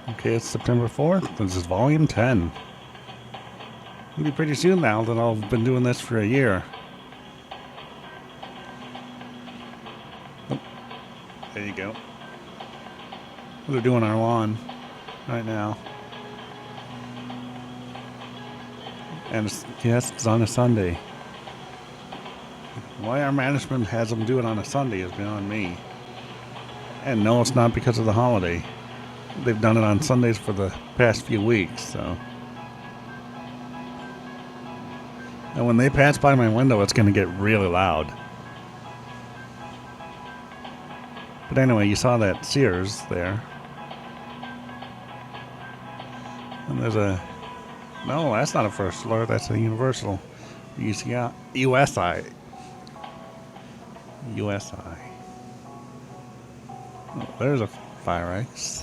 Okay, it's September 4th. This is volume 10. It'll be pretty soon now that I've been doing this for a year. Oh, there you go. They're doing our lawn right now. And yes, it's on a Sunday. Why our management has them do it on a Sunday is beyond me. And no, it's not because of the holiday. They've done it on Sundays for the past few weeks, so. And when they pass by my window, it's going to get really loud. But anyway, you saw that Sears there. And there's a... No, that's not a First Alert. That's a Universal. UCI, USI. USI. Oh, there's a Firex.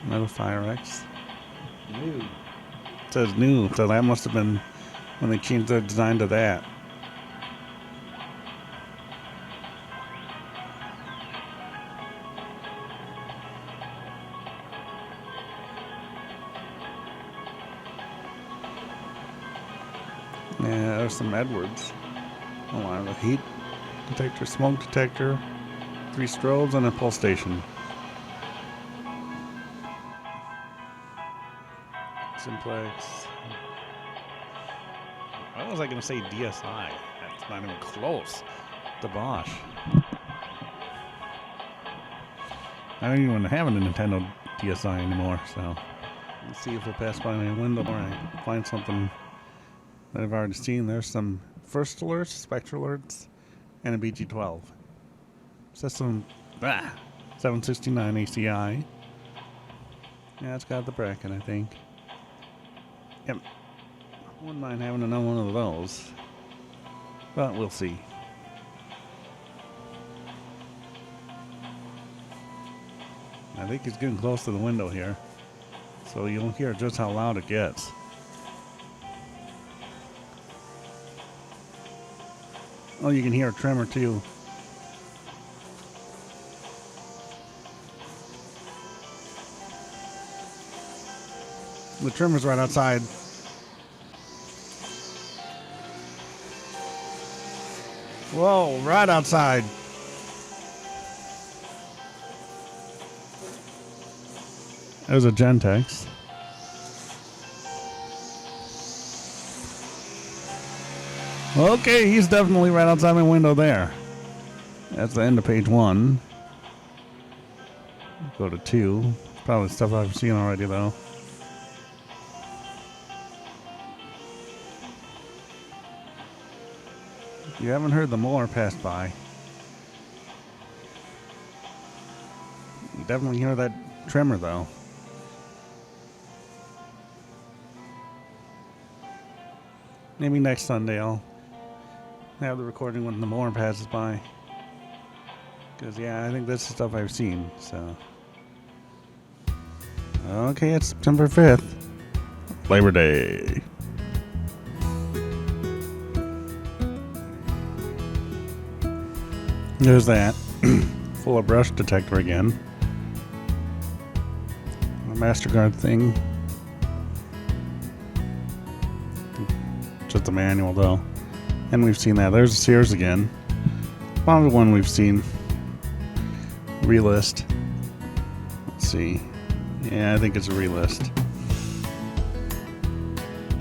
Another Firex. New. It says new, so that must have been when they changed their design to that. Yeah, there's some Edwards. Oh, I have a heat detector, smoke detector, 3 strobes, and a pull station. Simplex. Why was I going to say DSI? That's not even close to Bosch. I don't even have a Nintendo DSI anymore, so let's see if it'll pass by my window or I find something that I've already seen. There's some First Alerts, Spectral Alerts, and a BG12. System 769 ACI. Yeah, it's got the bracket, I think. Yep. Wouldn't mind having another one of those. But we'll see. I think it's getting close to the window here. So you'll hear just how loud it gets. Oh, you can hear a tremor too. The tremor's right outside. Whoa, right outside. There's a Gentex. Okay, he's definitely right outside my window there. That's the end of page 1. Go to 2. Probably stuff I've seen already though. You haven't heard the mower pass by. You definitely hear that tremor though. Maybe next Sunday I'll have the recording when the mower passes by. Because yeah, I think this is stuff I've seen, so. Okay, it's September 5th. Labor Day. There's that. Full of brush detector again. A MasterCard thing. Just a manual though. And we've seen that. There's Sears again. Probably one we've seen. Relist. Let's see. Yeah, I think it's a relist.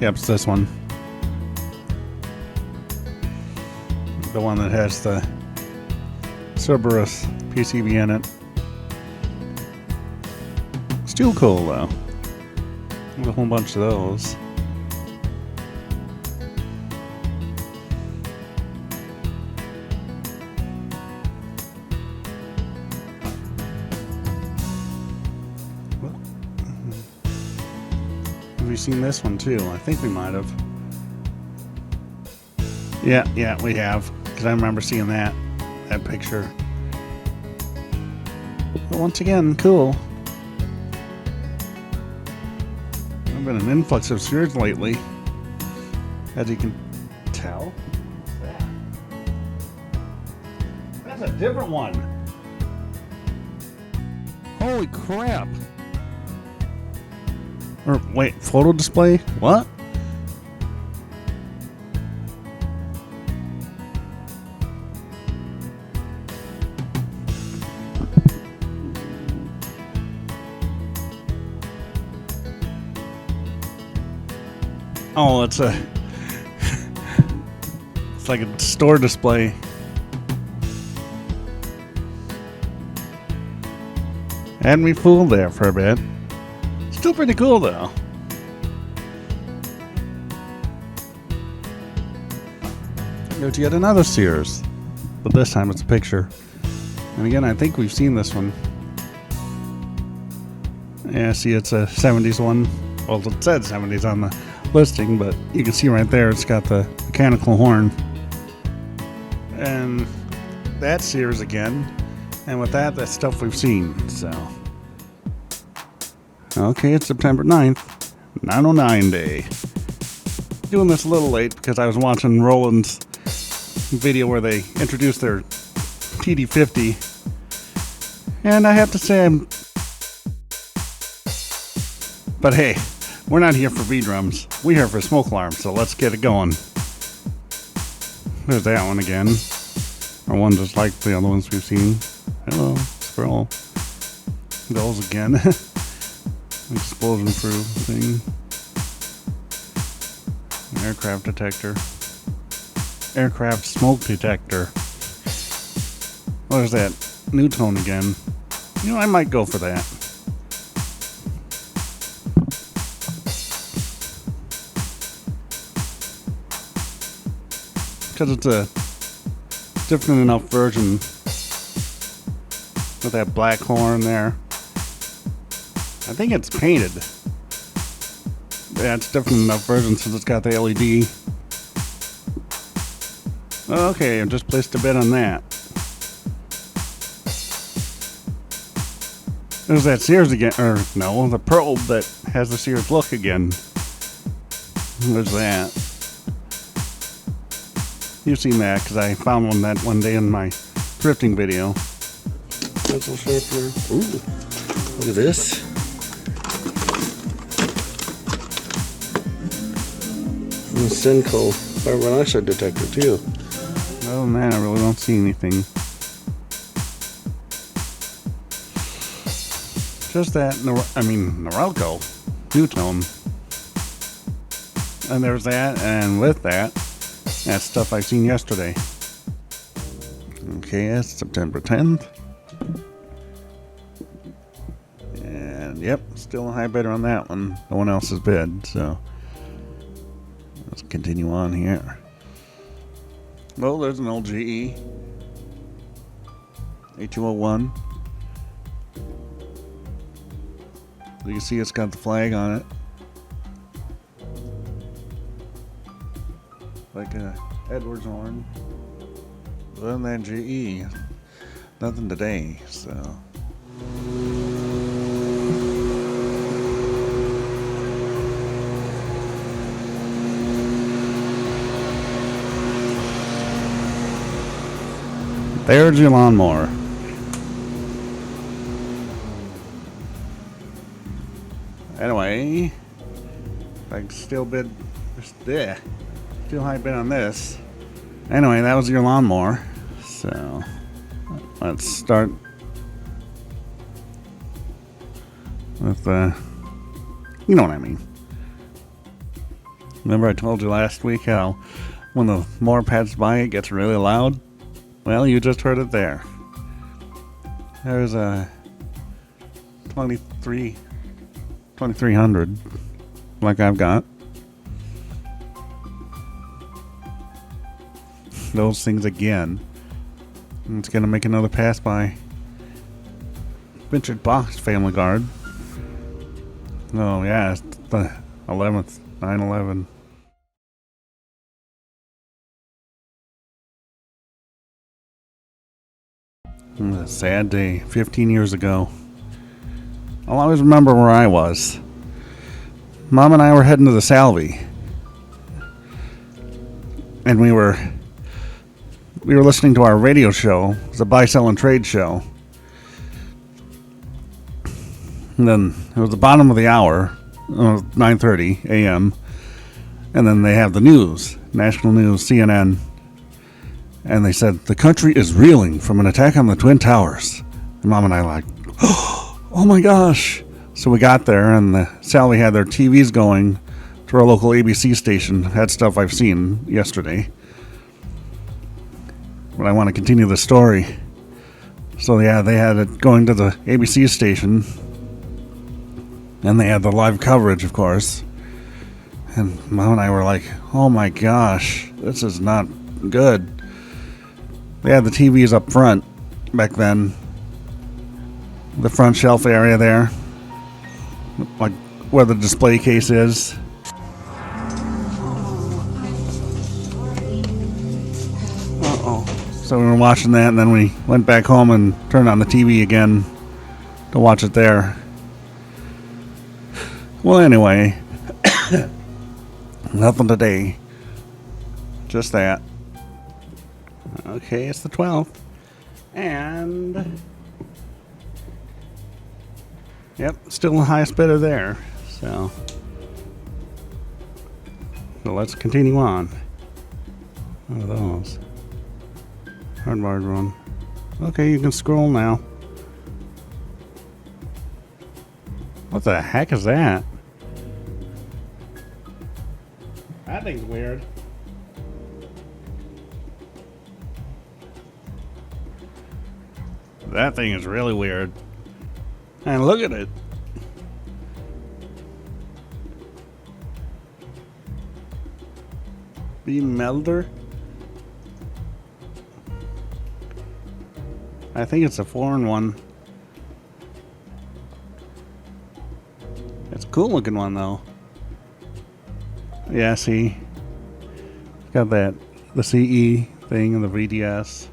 Yep, it's this one. The one that has the Cerberus PCB in it. Still cool though. There's a whole bunch of those. Have we seen this one too? I think we might have. Yeah, we have. Because I remember seeing that picture. But once again, cool. I've been an influx of Sears lately. as you can tell. That's a different one. Holy crap. Or wait, photo display? What? Oh, it's like a store display. Had me fooled there for a bit. Still pretty cool though. There's yet another Sears, but this time it's a picture. And again, I think we've seen this one. Yeah, see, it's a 70s one. Well, it said 70s on the listing, but you can see right there it's got the mechanical horn. And that's Sears again. And with that, that's stuff we've seen, so. Okay, it's September 9th, 909 day. Doing this a little late because I was watching Roland's video where they introduced their TD50. And I have to say but hey, we're not here for V-drums. We're here for smoke alarms, so let's get it going. There's that one again. Or one just like the other ones we've seen. Hello, squirrel. Goes again. Explosion-proof thing. Aircraft detector. Aircraft smoke detector. What is that? New tone again. You know, I might go for that. Because it's a different enough version with that black horn there. I think it's painted. Yeah, it's different enough version since it's got the LED. Okay, I just placed a bet on that. There's that Sears again, or no, the probe that has the Sears look again. There's that. You've seen that because I found one that one day in my thrifting video. Pencil sharpener. Ooh, look at this. And the Senko carbon monoxide detector too. Other than that, I really don't see anything. Just that, Norelco, new tone. And there's that, and with that, that's stuff I seen yesterday. Okay, that's September 10th. And yep, still a high bidder on that one. No one else has bid, so let's continue on here. Well, there's an old GE A201. You can see it's got the flag on it. Like a Edwards horn. Other than that GE, nothing today, so. There's your lawnmower. Anyway, I still bid, still high bid on this. Anyway, that was your lawnmower. So, let's start with, you know what I mean. Remember I told you last week how when the mower pads by it gets really loud? Well, you just heard it there. There's a 2300 like I've got. Those things again. And it's gonna make another pass by Richard Box Family Guard. Oh yeah, it's the 11th, 9/11. It was a sad day, 15 years ago. I'll always remember where I was. Mom and I were heading to the Salvy. and we were listening to our radio show. It was a buy, sell, and trade show. And then it was the bottom of the hour, 9:30 a.m., and then they have the news, national news, CNN, and they said, the country is reeling from an attack on the Twin Towers. And Mom and I like, oh my gosh. So we got there, and Sally had their TVs going to our local ABC station. Had stuff I've seen yesterday. But I want to continue the story. So yeah, they had it going to the ABC station, and they had the live coverage, of course. And Mom and I were like, oh my gosh, this is not good. They had the TVs up front back then. The front shelf area there. Like where the display case is. Uh-oh. So we were watching that, and then we went back home and turned on the TV again to watch it there. Well, anyway, nothing today. Just that. Okay, it's the 12th. And yep, still the highest bidder there. So let's continue on. What are those? Hardwired one. Okay, you can scroll now. What the heck is that? That thing's weird. That thing is really weird. And look at it. Beam melder? I think it's a foreign one. It's a cool looking one though. Yeah, see? Got that, the CE thing and the VDS.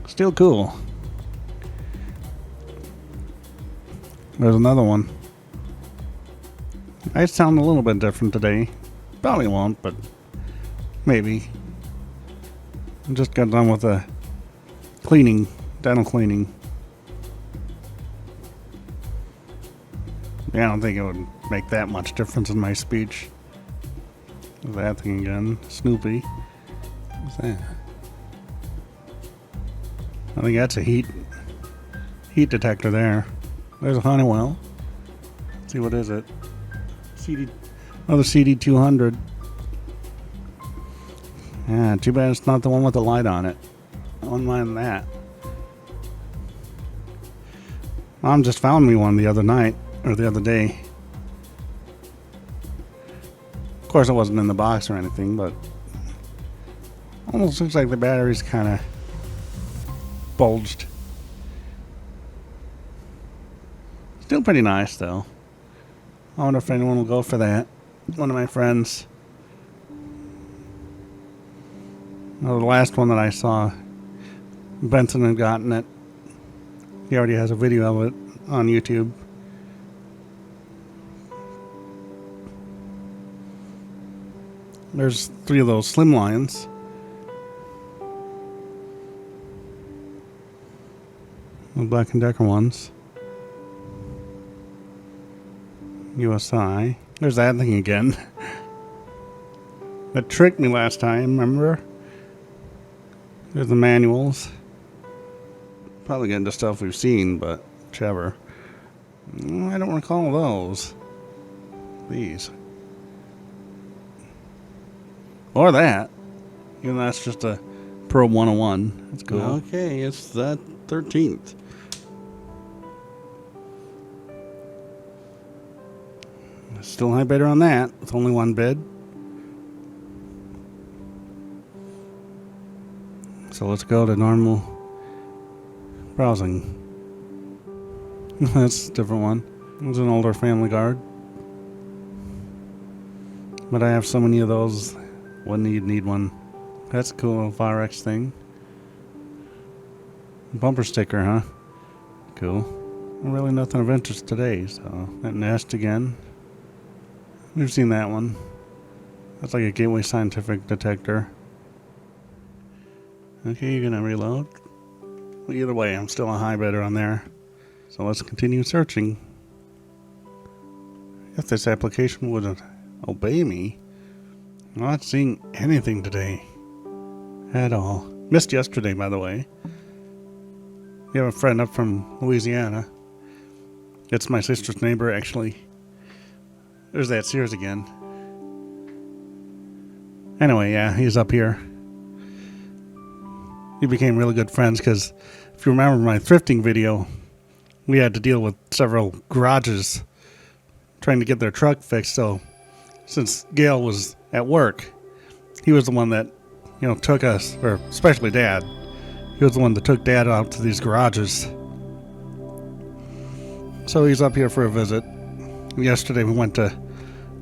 Still cool. There's another one. I sound a little bit different today. Probably won't, but maybe. I just got done with the cleaning, dental cleaning. Yeah, I don't think it would make that much difference in my speech. That thing again. Snoopy. What's that? I think that's a heat detector there. There's a Honeywell. Let's see, what is it? Another CD200. Yeah, too bad it's not the one with the light on it. I wouldn't mind that. Mom just found me one the other night, or the other day. Of course, it wasn't in the box or anything, but almost looks like the battery's kind of bulged. Still pretty nice, though. I wonder if anyone will go for that. One of my friends. Well, the last one that I saw, Benson had gotten it. He already has a video of it on YouTube. There's 3 of those slim lines. The Black & Decker ones. USI. There's that thing again. That tricked me last time, remember? There's the manuals. Probably getting to stuff we've seen, but whichever. I don't recall those. These. Or that. Even though that's just a Probe 101. That's cool. Okay, it's the 13th. Still high bidder on that, with only one bid. So let's go to normal browsing. That's a different one. It's an older Family Guard. But I have so many of those, wouldn't need one. That's a cool little Firex thing. Bumper sticker, huh? Cool. Really nothing of interest today, so that Nest again. We've seen that one. That's like a Gateway Scientific detector. Okay, you're gonna reload. Well, either way, I'm still a high bidder on there. So let's continue searching. If this application would obey me, I'm not seeing anything today. At all. Missed yesterday, by the way. We have a friend up from Louisiana. It's my sister's neighbor, actually. There's that Sears again. Anyway, yeah, he's up here. We became really good friends because if you remember my thrifting video, we had to deal with several garages trying to get their truck fixed. So since Gail was at work, he was the one that, took us, or especially Dad. He was the one that took Dad out to these garages. So he's up here for a visit. Yesterday we went to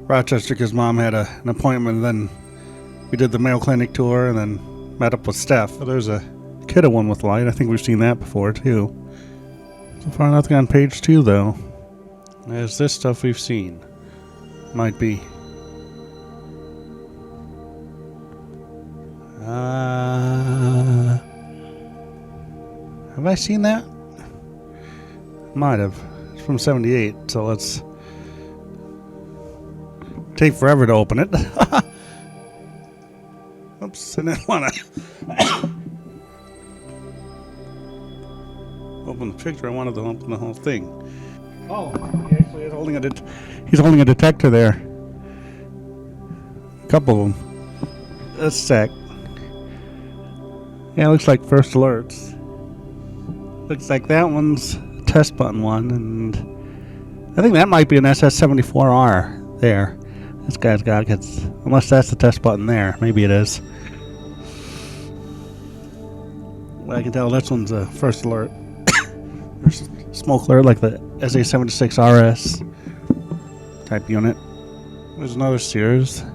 Rochester because Mom had an appointment, and then we did the Mayo Clinic tour and then met up with Steph. So there's a Kidda one with light. I think we've seen that before too. So far nothing on page 2 though. There's this stuff we've seen. Might be. Have I seen that? Might have. It's from 78, so let's take forever to open it. Oops, I didn't want to open the picture. I wanted to open the whole thing. Oh, he actually is holding he's holding a detector there. A couple of them. That's sick. Yeah, it looks like first alerts. Looks like that one's a test button one, and I think that might be an SS74R there. This guy's got gets, unless that's the test button there. Maybe it is. Well, I can tell this one's a first alert. There's smoke alert like the SA76RS type unit. There's another Sears.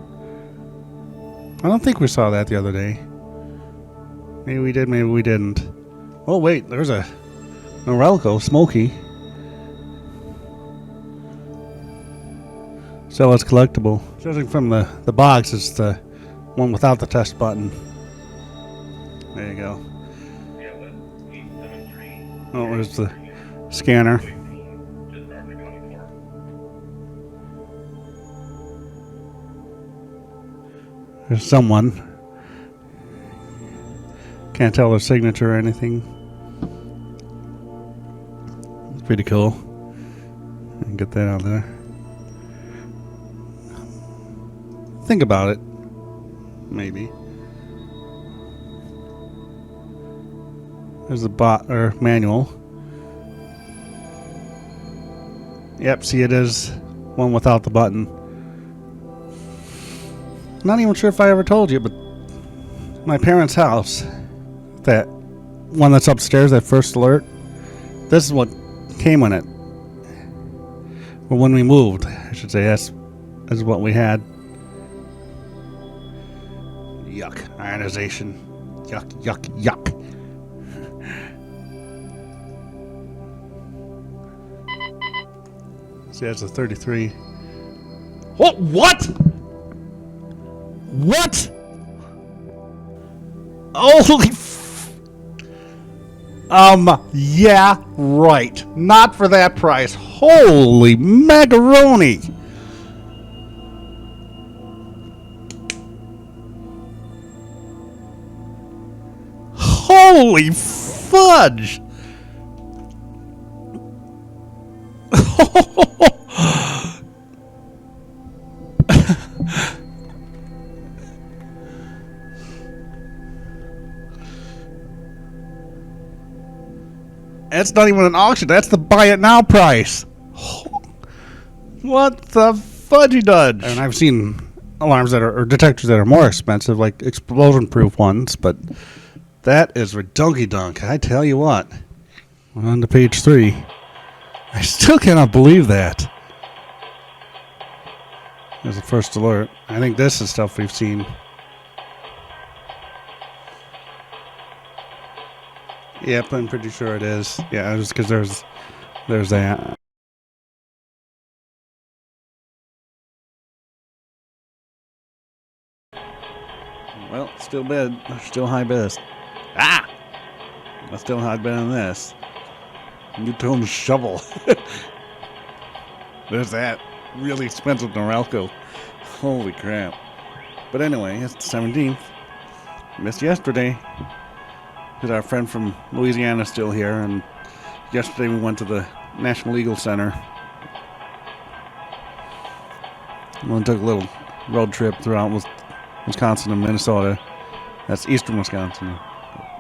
I don't think we saw that the other day. Maybe we did, maybe we didn't. Oh wait, there's a Norelco Smoky. So it's collectible. Judging from the box, it's the one without the test button. There you go. Oh, there's the scanner. There's someone. Can't tell their signature or anything. It's pretty cool. Get that out there. Think about it. Maybe. There's the bot or manual. Yep, see it is one without the button. Not even sure if I ever told you, but my parents' house, that one that's upstairs, that first alert, this is what came in it. Well, when we moved, I should say, that's what we had. Yuck. Ionization. Yuck, yuck, yuck. See, that's a 33. Oh, what? What? Holy yeah, right. Not for that price. Holy macaroni. Holy fudge. That's not even an auction. That's the buy it now price. What the fudgy dudge? And I've seen alarms that are, or detectors that are more expensive, like explosion-proof ones, but that is redunky dunk. I tell you what. We're on to page 3. I still cannot believe that. There's the first alert. I think this is stuff we've seen. Yep, I'm pretty sure it is. Yeah, just because there's that. Well, still bid. Still high bid. Ah! I still high bid on this. New tone shovel. There's that. Really expensive Norelco. Holy crap. But anyway, it's the 17th. Missed yesterday. Because our friend from Louisiana is still here. And yesterday we went to the National Eagle Center. We took a little road trip throughout Wisconsin and Minnesota. That's eastern Wisconsin.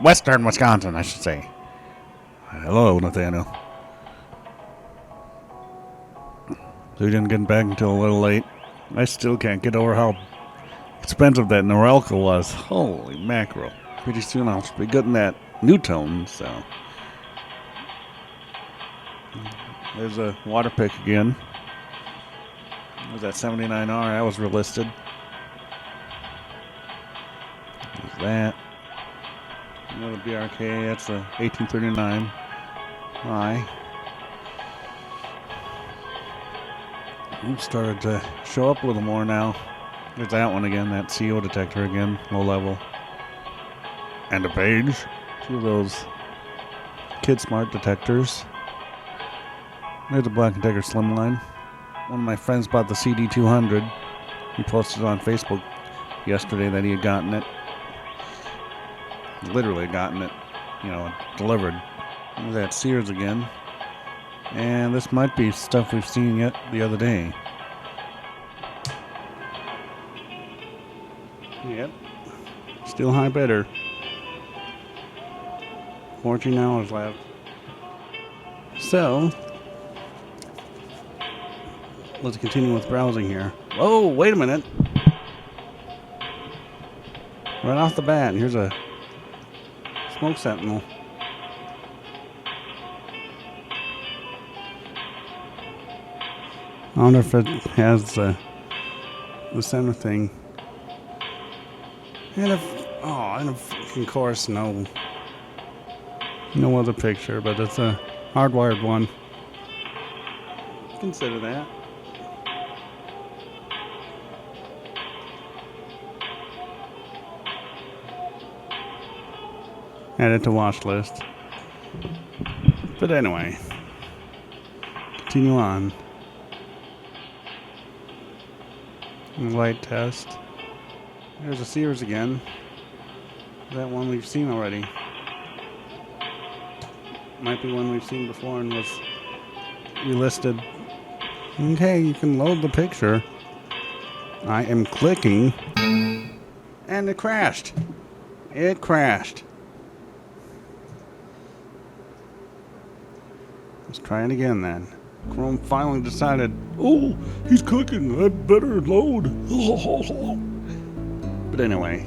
Western Wisconsin, I should say. Hello, Nathaniel. So we didn't get back until a little late. I still can't get over how expensive that Norelco was. Holy mackerel. Pretty soon I'll be getting that new tone, so. There's a water pick again. There's that 79R, that was relisted. There's that. Another BRK, that's a 1839 I. It started to show up a little more now. There's that one again, that CO detector again, low level. And a page. Two of those Kid Smart detectors. There's a Black & Decker Slimline. One of my friends bought the CD200. He posted on Facebook yesterday that he had gotten it. Literally gotten it, delivered. There's that Sears again. And this might be stuff we've seen yet the other day. Yep. Still high bidder. 14 hours left. So, let's continue with browsing here. Whoa, wait a minute. Right off the bat, here's a Smoke Sentinel. I wonder if it has the center thing. And of course, no other picture, but it's a hardwired one. Consider that. Add it to watch list. But anyway, continue on. Light test. There's a Sears again. That one we've seen already. Might be one we've seen before and was relisted. Okay, you can load the picture. I am clicking. And it crashed. It crashed. Let's try it again then. Chrome finally decided, oh, he's cooking, I better load. But anyway,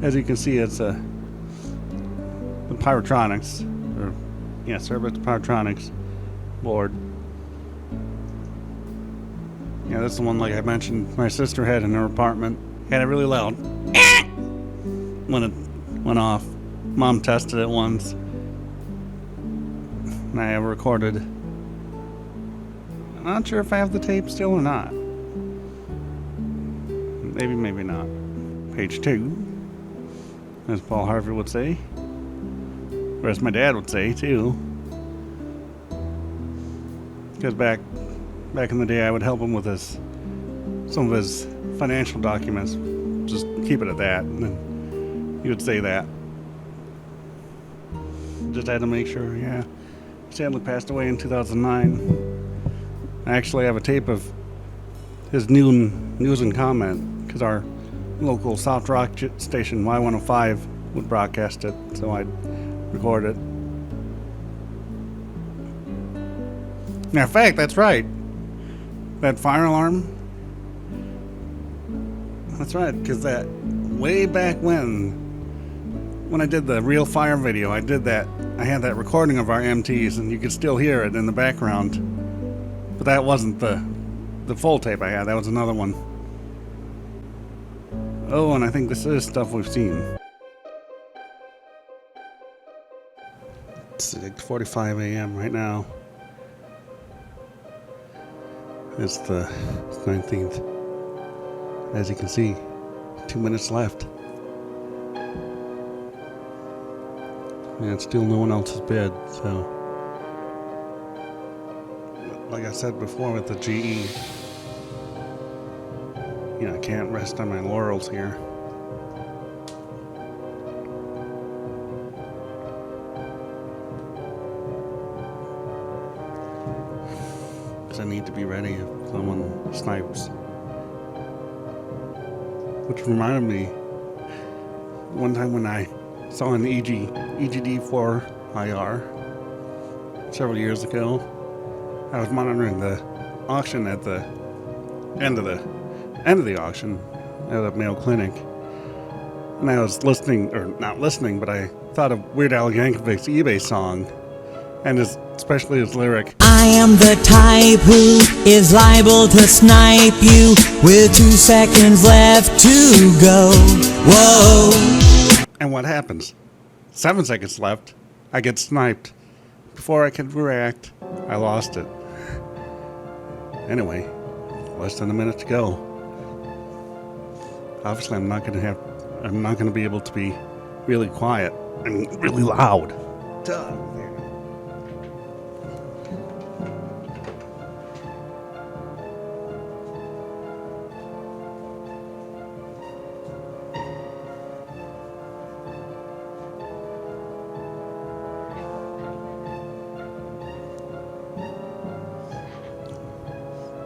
as you can see, it's the Pyrotronics, Cervix Pyrotronics board. Yeah, that's the one, like I mentioned, my sister had in her apartment. Had it really loud when it went off. Mom tested it once, and I recorded. I'm not sure if I have the tape still or not. Maybe, maybe not. Page 2, as Paul Harvey would say, or as my dad would say too. Because back in the day, I would help him with some of his financial documents. Just keep it at that, and then he would say that. Just had to make sure. Yeah, he sadly passed away in 2009. I actually have a tape of his noon news and comment, because our local soft rock station Y105 would broadcast it, so I'd record it. Now, in fact, that's right. That fire alarm. That's right, because that way back when I did the real fire video, I did that. I had that recording of our MTs, and you could still hear it in the background. But that wasn't the full tape I had. That was another one. Oh, and I think this is stuff we've seen. It's 6:45 a.m. right now. It's the 19th. As you can see, 2 minutes left. And still no one else has bid, so. Like I said before with the GE, I can't rest on my laurels here. Because I need to be ready if someone snipes. Which reminded me, one time when I saw an EGD4 IR several years ago, I was monitoring the auction at the end of the auction at a Mayo Clinic, and I was listening, or not listening, but I thought of Weird Al Yankovic's eBay song, and especially his lyric, I am the type who is liable to snipe you with 2 seconds left to go. Whoa. and what happens? 7 seconds left, I get sniped. Before I could react, I lost it. Anyway, less than a minute to go. Obviously, I'm not going to be able to be really quiet and really loud. Duh.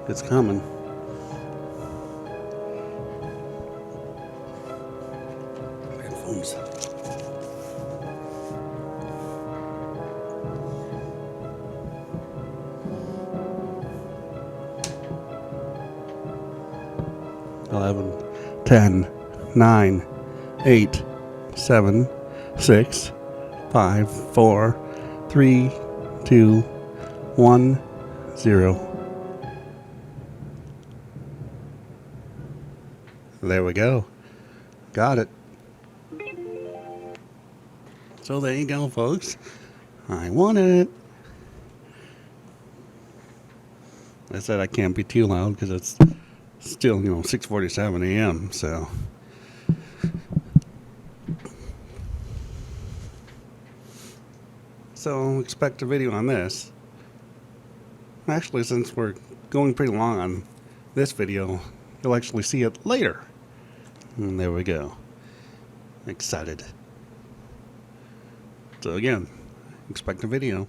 It's coming. Headphones. Eleven, 10, 9, 8, 7, 6, 5, 4, 3, 2, 1, 0. There we go. Got it. So there you go, folks. I won it. I said I can't be too loud because it's still, 6:47 a.m. So expect a video on this. Actually, since we're going pretty long on this video, you'll actually see it later. And there we go. Excited. So again, expect a video.